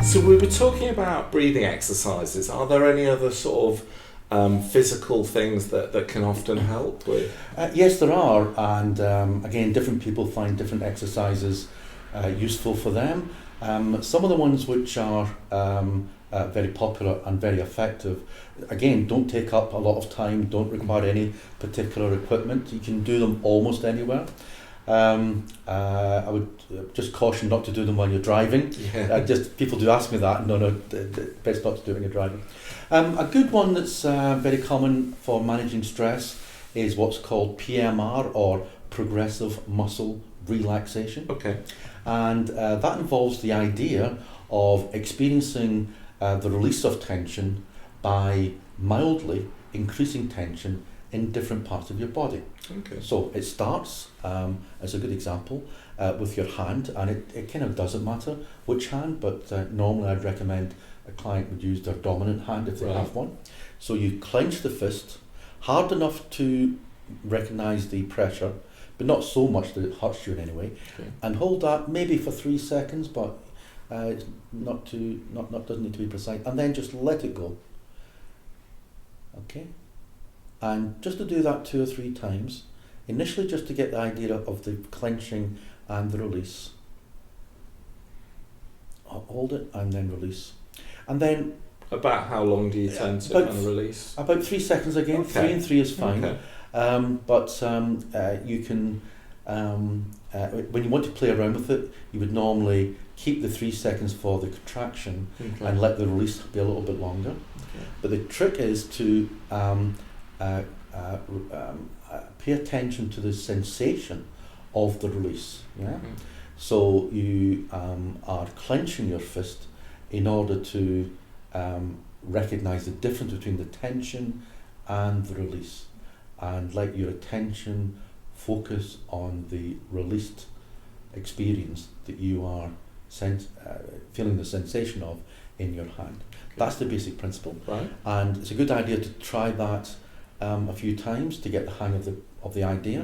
So we were talking about breathing exercises. Are there any other sort of physical things that can often help with? Yes, there are, and again, different people find different exercises useful for them. Some of the ones which are very popular and very effective, again, don't take up a lot of time, don't require any particular equipment. You can do them almost anywhere. I would just caution not to do them while you're driving. Yeah. Just people do ask me that. No, best not to do it when you're driving. A good one that's very common for managing stress is what's called PMR, or progressive muscle relaxation. Okay. And that involves the idea of experiencing the release of tension by mildly increasing tension in different parts of your body. Okay. So it starts, as a good example, with your hand, and it kind of doesn't matter which hand, but normally I'd recommend a client would use their dominant hand if they have one. So you clench the fist hard enough to recognise the pressure, but not so much that it hurts you in any way, and hold that maybe for 3 seconds, but not doesn't need to be precise, and then just let it go. Okay. And just to do that 2 or 3 times, initially just to get the idea of the clenching and the release. Hold it and then release. And then... About how long do you tend to kind of release? About 3 seconds again. Okay. 3 and 3 is fine. Okay. But you can, when you want to play around with it, you would normally keep the 3 seconds for the contraction and let the release be a little bit longer. Okay. But the trick is to pay attention to the sensation of the release. Yeah. Mm-hmm. So you are clenching your fist in order to recognise the difference between the tension and the release, and let your attention focus on the released experience that you are feeling the sensation of in your hand. Okay. That's the basic principle, right? And it's a good idea to try that a few times to get the hang of the idea.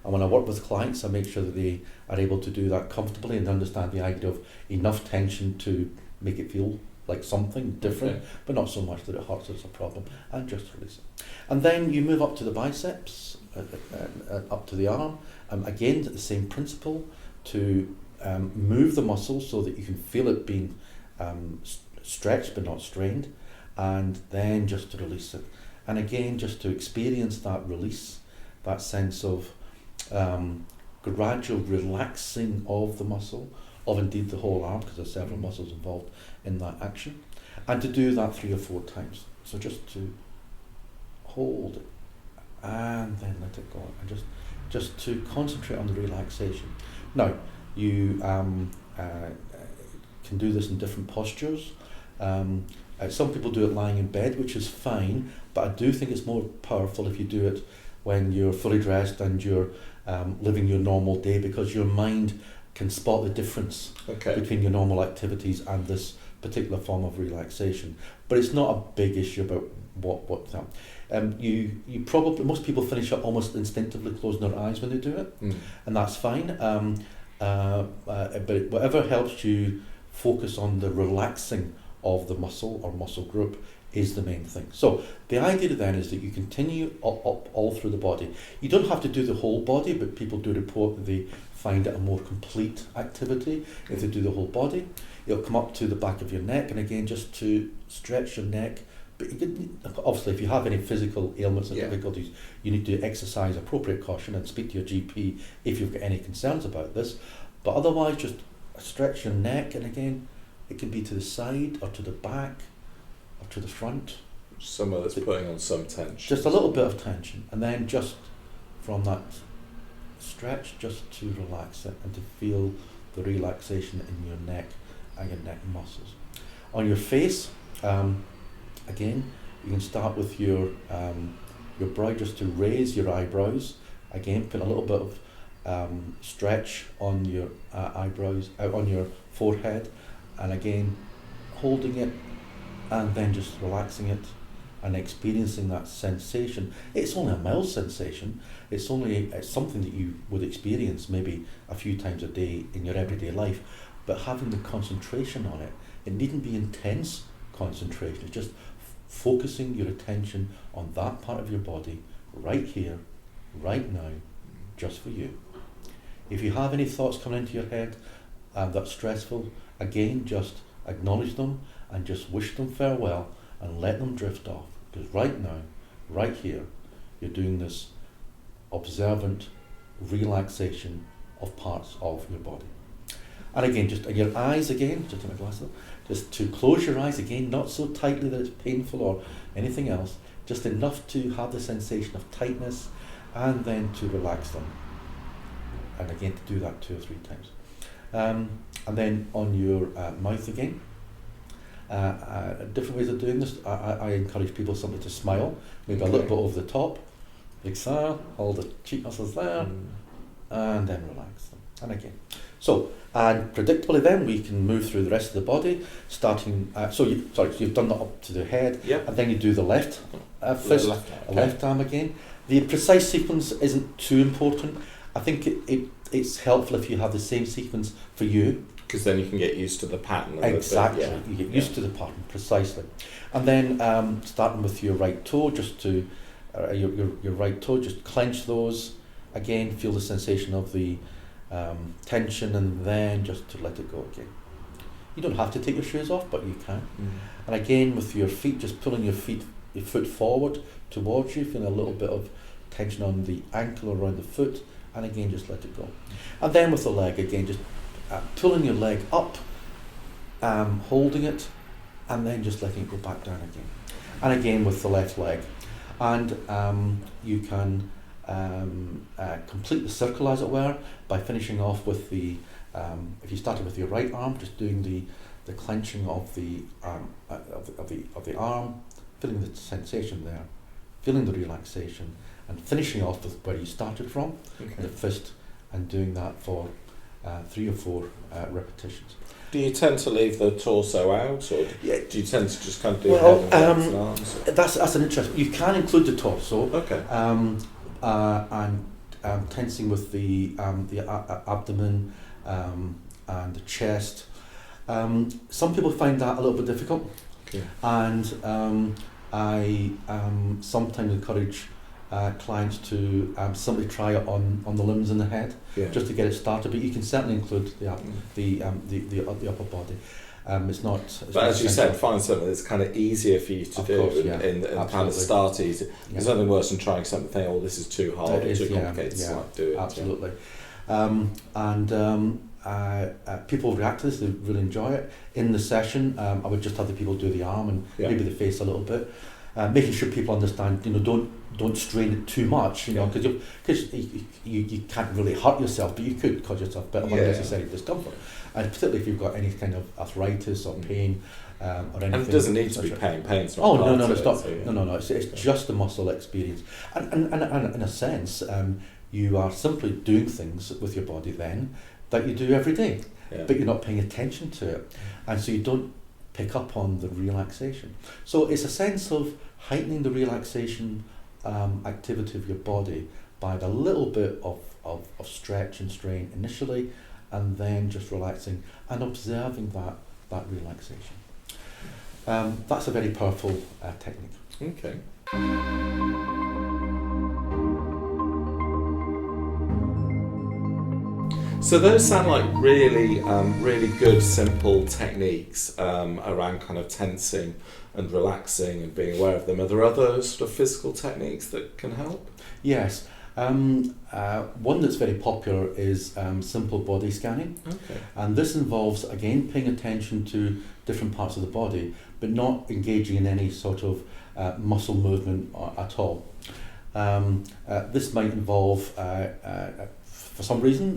And when I work with clients, I make sure that they are able to do that comfortably and understand the idea of enough tension to make it feel like something different, but not so much that it hurts as a problem, and just release it. And then you move up to the biceps, up to the arm. Again, the same principle, to move the muscle so that you can feel it being stretched but not strained, and then just to release it. And again, just to experience that release, that sense of gradual relaxing of the muscle, of indeed the whole arm, because there's several muscles involved in that action, and to do that 3 or 4 times. So just to hold it and then let it go, and just to concentrate on the relaxation. Now, you can do this in different postures. Some people do it lying in bed, which is fine, but I do think it's more powerful if you do it when you're fully dressed and you're living your normal day, because your mind can spot the difference between your normal activities and this particular form of relaxation. But it's not a big issue about what you probably, most people finish up almost instinctively closing their eyes when they do it, and that's fine. But whatever helps you focus on the relaxing of the muscle or muscle group is the main thing. So the idea then is that you continue up all through the body. You don't have to do the whole body, but people do report that they find it a more complete activity if they do the whole body. It'll come up to the back of your neck, and again, just to stretch your neck. But you can, obviously, if you have any physical ailments or difficulties, you need to exercise appropriate caution and speak to your GP if you've got any concerns about this. But otherwise, just stretch your neck, and again, it can be to the side or to the back or to the front. Somewhere that's putting on some tension. Just a little bit of tension, and then just from that stretch, just to relax it and to feel the relaxation in your neck and your neck muscles. On your face, again, you can start with your brow, just to raise your eyebrows. Again, put a little bit of stretch on your eyebrows, on your forehead, and again, holding it and then just relaxing it and experiencing that sensation. It's only a mild sensation. It's something that you would experience maybe a few times a day in your everyday life, but having the concentration on it It needn't be intense concentration. It's just focusing your attention on that part of your body right here, right now, just for you. If you have any thoughts coming into your head that's stressful, again, just acknowledge them and just wish them farewell and let them drift off. Because right now, right here, you're doing this observant relaxation of parts of your body. And again, just your eyes again, just take my glasses off, just to close your eyes again, not so tightly that it's painful or anything else, just enough to have the sensation of tightness, and then to relax them. And again, to do that 2 or 3 times. And then on your mouth again, different ways of doing this. I encourage people simply to smile, maybe a little bit over the top, big smile, hold the cheek muscles there, and then relax them. And again. So, and predictably then we can move through the rest of the body, starting, so you've done that up to the head, and then you do the left fist, left arm again. The precise sequence isn't too important. I think it's helpful if you have the same sequence for you. Because then you can get used to the pattern. Exactly, you get used to the pattern, precisely. And then starting with your right toe, just to, your right toe, just clench those. Again, feel the sensation of the tension, and then just to let it go again. You don't have to take your shoes off, but you can. And again, with your feet, just pulling your foot forward towards you, feeling a little bit of tension on the ankle or around the foot, and again, just let it go. And then with the leg, again, just pulling your leg up, holding it, and then just letting it go back down again. And again with the left leg. And you can complete the circle, as it were, by finishing off with the, if you started with your right arm, just doing the clenching of the arm, feeling the sensation there, feeling the relaxation, and finishing off with where you started from, the fist, and doing that for 3 or 4 repetitions. Do you tend to leave the torso out, or do you tend to just kind of do head and arms? That's an interesting. You can include the torso. Okay. And tensing with the abdomen and the chest. Some people find that a little bit difficult, and I sometimes encourage clients to simply try it on the limbs and the head, just to get it started. But you can certainly include the upper body. It's not. But as you said, find something that's kind of easier for you to do, and kind of start easy. There's nothing worse than trying something, thinking, "Oh, this is too hard or too complicated." So do it. Absolutely. People react to this; they really enjoy it. In the session, I would just have the people do the arm and maybe the face a little bit, making sure people understand. Don't strain it too much, because you can't really hurt yourself, but you could cause yourself a bit of unnecessary discomfort. And particularly if you've got any kind of arthritis or pain or anything. And it doesn't need to be pain. Pain's not. Oh no, it's not. No. It's just the muscle experience. And in a sense, you are simply doing things with your body then that you do every day, but you're not paying attention to it, and so you don't pick up on the relaxation. So it's a sense of heightening the relaxation activity of your body by a little bit of stretch and strain initially, and then just relaxing and observing that relaxation. That's a very powerful technique. Okay. So those sound like really, really good, simple techniques around kind of tensing and relaxing and being aware of them. Are there other sort of physical techniques that can help? Yes. One that's very popular is simple body scanning. Okay. And this involves, again, paying attention to different parts of the body, but not engaging in any sort of muscle movement at all. This might involve, for some reason,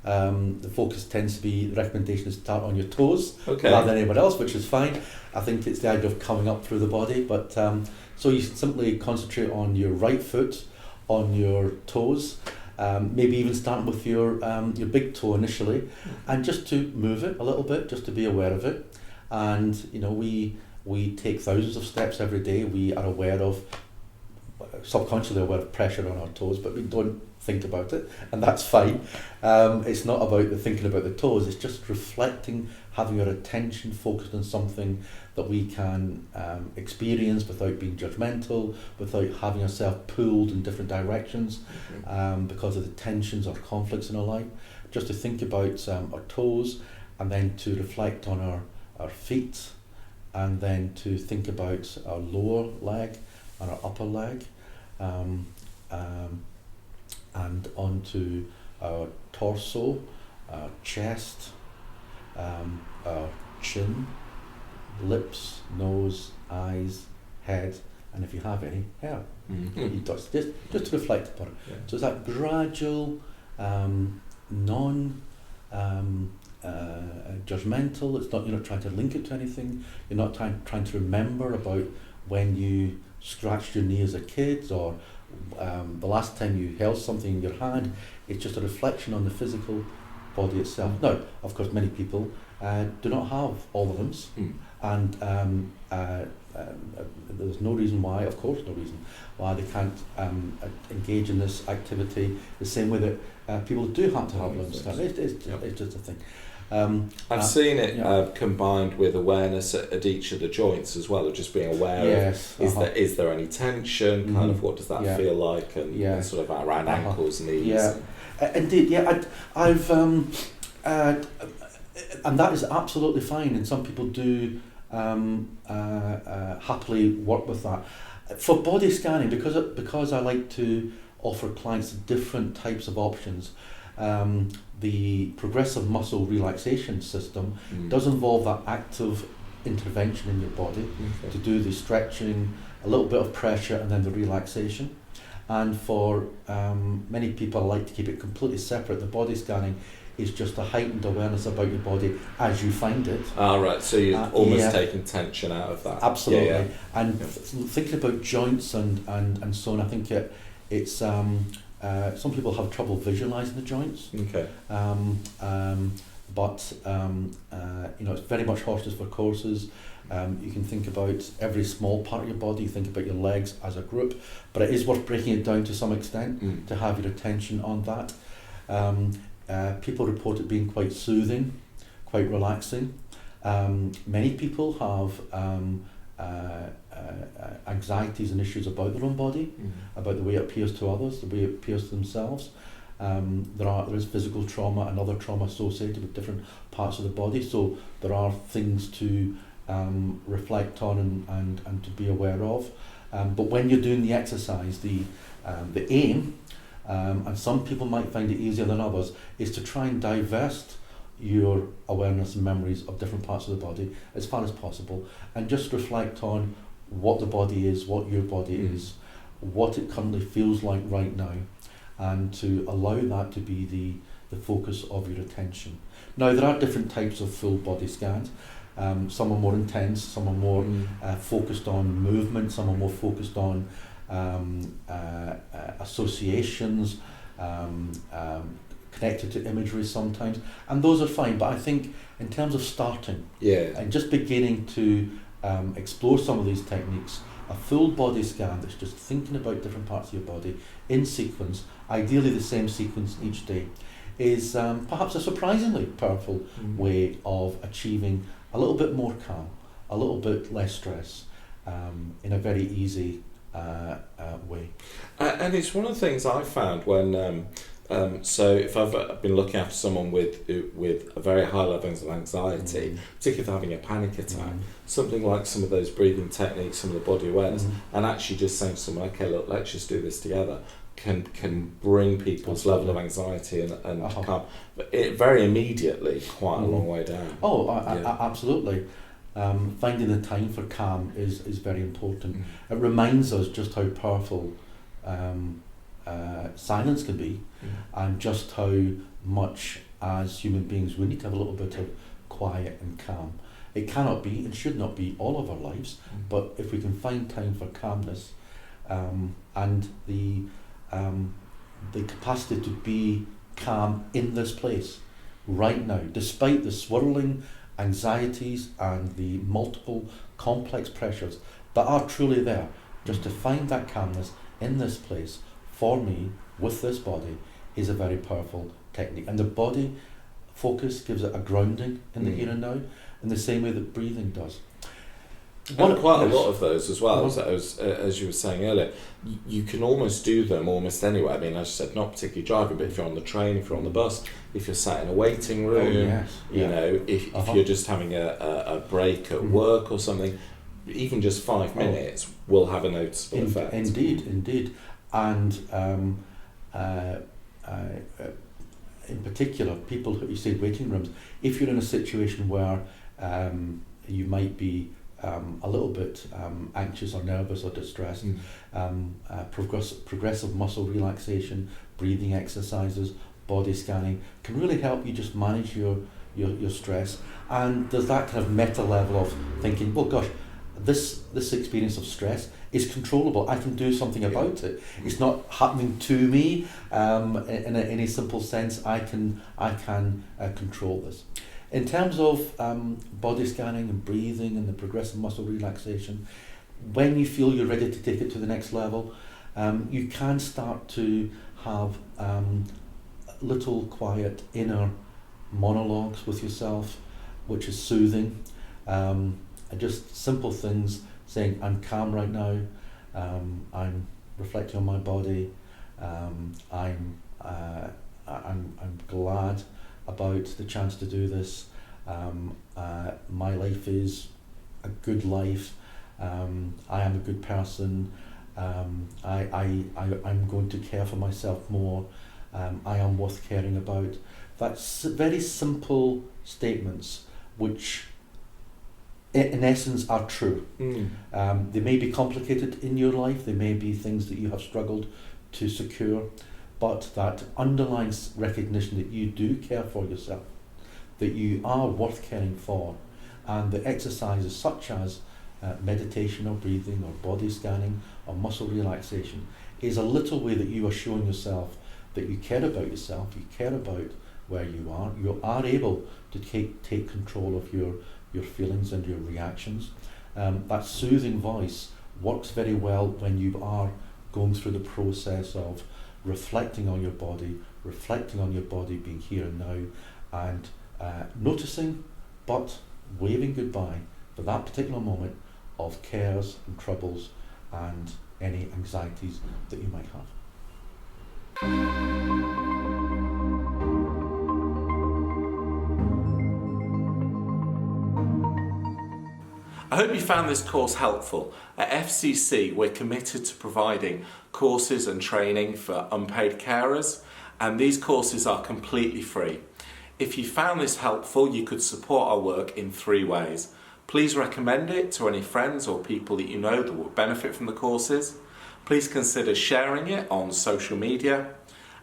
the focus tends to be, the recommendation is to start on your toes rather than anywhere else, which is fine. I think it's the idea of coming up through the body, but so you simply concentrate on your right foot, on your toes, maybe even starting with your big toe initially, and just to move it a little bit, just to be aware of it. And we take thousands of steps every day. We are aware of subconsciously aware of pressure on our toes, but we don't think about it, and that's fine. It's not about the thinking about the toes, it's just reflecting, having our attention focused on something that we can experience without being judgmental, without having ourselves pulled in different directions because of the tensions or conflicts in our life. Just to think about our toes, and then to reflect on our feet, and then to think about our lower leg and our upper leg, and onto our torso, our chest, our chin, lips, nose, eyes, head, and if you have any, hair. Just to reflect upon it. Yeah. So it's that gradual, non judgmental. It's not, you're not trying to link it to anything. You're not trying to remember about when you scratched your knee as a kid, or the last time you held something in your hand. It's just a reflection on the physical body itself. Now, of course, many people do not have all the limbs, and there's no reason why, of course, no reason why they can't engage in this activity the same way that people do have to have limbs. It's just a thing. I've seen it combined with awareness at each of the joints as well, of just being aware of is there any tension, kind of what does that feel like, and sort of around ankles, knees. Yeah, indeed. Yeah, I've and that is absolutely fine, and some people do happily work with that. For body scanning, because I like to offer clients different types of options. The progressive muscle relaxation system does involve that active intervention in your body to do the stretching, a little bit of pressure, and then the relaxation. And for many people, I like to keep it completely separate. The body scanning is just a heightened awareness about your body as you find it. Right, so you're almost taking tension out of that. Absolutely. And thinking about joints and so on, I think it's some people have trouble visualising the joints. Okay. But it's very much horses for courses. You can think about every small part of your body. You think about your legs as a group, but it is worth breaking it down to some extent to have your attention on that. People report it being quite soothing, quite relaxing. Many people have anxieties and issues about their own body, about the way it appears to others, the way it appears to themselves. There is physical trauma and other trauma associated with different parts of the body, so there are things to reflect on and to be aware of. But when you're doing the exercise, the aim, and some people might find it easier than others, is to try and divest your awareness and memories of different parts of the body as far as possible, and just reflect on what the body is, what your body is, what it currently feels like right now, and to allow that to be the focus of your attention. Now, there are different types of full body scans. Some are more intense, some are more focused on movement, some are more focused on associations, connected to imagery sometimes, and those are fine. But I think in terms of starting and just beginning to explore some of these techniques, a full body scan that's just thinking about different parts of your body in sequence, ideally the same sequence each day, is perhaps a surprisingly powerful way of achieving a little bit more calm, a little bit less stress, in a very easy way. And it's one of the things I found when so if I've been looking after someone with a very high levels of anxiety, particularly if they're having a panic attack, something like some of those breathing techniques, some of the body awareness, and actually just saying to someone, okay, look, let's just do this together, can bring people's level of anxiety and calm it very immediately quite a long way down. Absolutely. Finding the time for calm is very important. It reminds us just how powerful silence can be, and just how much as human beings we need to have a little bit of quiet and calm. It cannot be and should not be all of our lives, but if we can find time for calmness, and the capacity to be calm in this place right now, despite the swirling anxieties and the multiple complex pressures that are truly there, just to find that calmness in this place for me with this body is a very powerful technique. And the body focus gives it a grounding in the here and now, in the same way that breathing does. And quite a lot of those as well, as you were saying earlier, you can almost do them almost anywhere. I mean, as you said, not particularly driving, but if you're on the train, if you're on the bus, if you're sat in a waiting room, you know, if you're just having a break at work or something, even just 5 minutes will have a noticeable effect. Indeed. And in particular, people who you say waiting rooms, if you're in a situation where you might be a little bit anxious or nervous or distressed, progressive muscle relaxation, breathing exercises, body scanning can really help you just manage your stress. And there's that kind of meta level of thinking, well, gosh, this experience of stress is controllable. I can do something about it. It's not happening to me in any simple sense. I can control this. In terms of body scanning and breathing and the progressive muscle relaxation, when you feel you're ready to take it to the next level, you can start to have little quiet inner monologues with yourself, which is soothing. Just simple things saying, I'm calm right now, I'm reflecting on my body, I'm glad about the chance to do this, my life is a good life, I am a good person, I'm going to care for myself more, I am worth caring about. That's very simple statements which in essence are true. They may be complicated in your life, they may be things that you have struggled to secure, but that underlying recognition that you do care for yourself, that you are worth caring for, and the exercises such as meditation or breathing or body scanning or muscle relaxation is a little way that you are showing yourself that you care about yourself, you care about where you are able to take control of your feelings and your reactions. That soothing voice works very well when you are going through the process of reflecting on your body being here and now, and noticing but waving goodbye for that particular moment of cares and troubles and any anxieties that you might have. I hope you found this course helpful. At FCC, we're committed to providing courses and training for unpaid carers, and these courses are completely free. If you found this helpful, you could support our work in 3 ways. Please recommend it to any friends or people that you know that would benefit from the courses. Please consider sharing it on social media.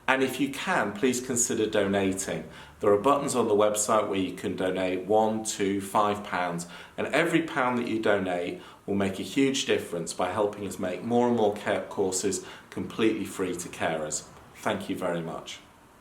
And if you can, please consider donating. There are buttons on the website where you can donate £1, £2, £5, and every pound that you donate will make a huge difference by helping us make more and more care courses completely free to carers. Thank you very much.